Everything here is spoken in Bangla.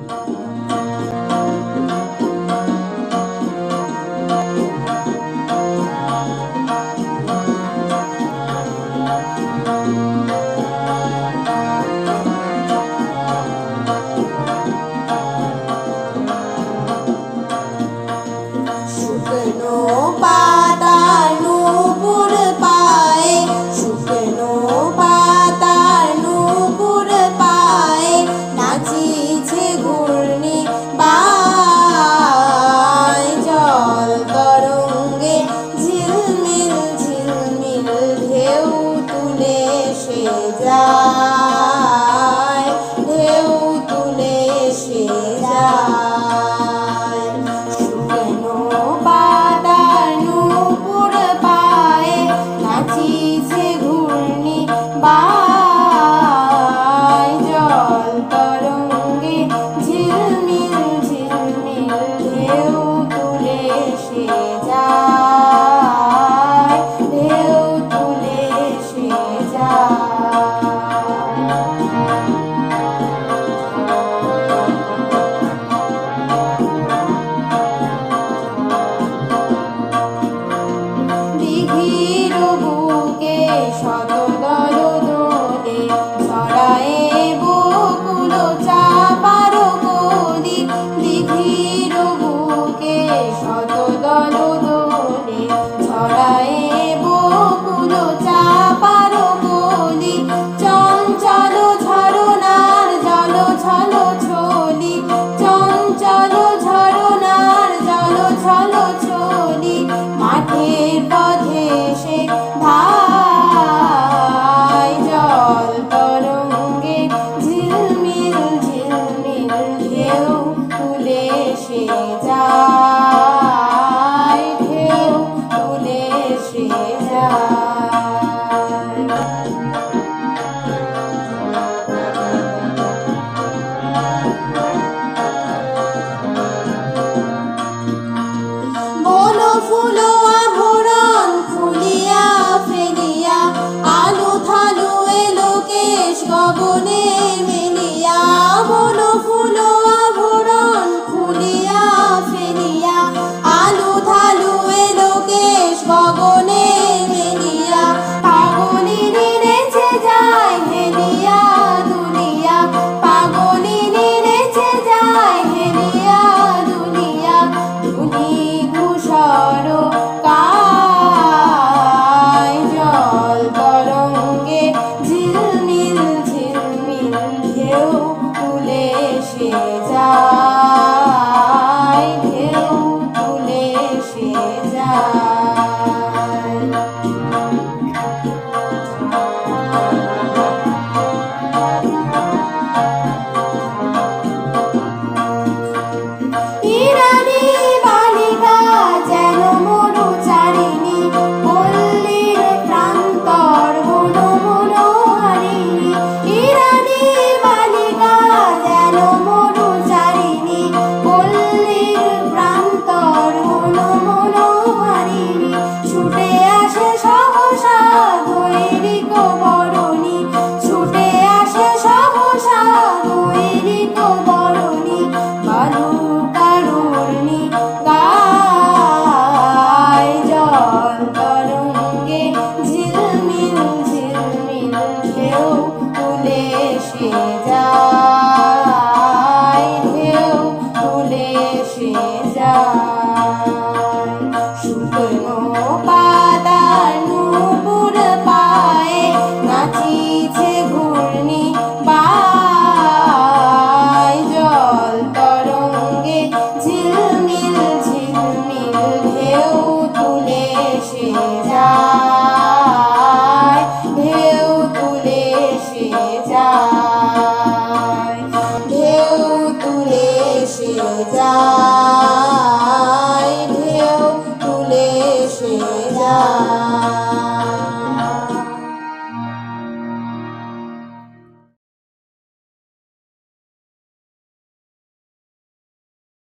শুকনো পাতার নূপুর পায়ে, শুকনো পাতার নূপুর পায়ে নাচিছে ঘূর্ণি বায়। জল তরঙ্গে ঝিলমিল ঝিলমিল ঢেউ তুলে সে যায়, ঢেউ তুলে সে যায়। জল তরঙ্গে ঝিলমিল ঝিলমিল ঢেউ তুলে সে যায়, ঢেউ তুলে সে যায়। দিঘির বুকে শত দল দোলে ছড়ায়ে বকুল চাপার কলি। দিঘির বুকে শত দল দোলে ছড়ায়ে বকুল চাপার কলি। চঞ্চল ঝরনার জল ছল ছলি, চঞ্চল ঝরনার জল ছল ছলি। মাঠের পথে সে ধায়, জল তরঙ্গে ঝিলমিল ঝিলমিল ঢেউ তুলে সে যায়, ঢেউ তুলে সে যায়। বন ফুল আভরণ খুলিয়া ফেলিয়া, আলু থালু এলো কেশ গগনে মেলিয়া। বন ফুল আভরণ খুলিয়া ফেলিয়া, আলু থালু এলো কেশ গগনে মেলিয়া। পাগলিনী নেচে যায় হেলিয়া দুলিয়া, পাগলিনী নেচে যায় হেলিয়া দুলিয়া। ধুনি ধূসর কায়, জল তরঙ্গে ঝিলমিল ঝিলমিল ঢেউ তুলে সে যায়।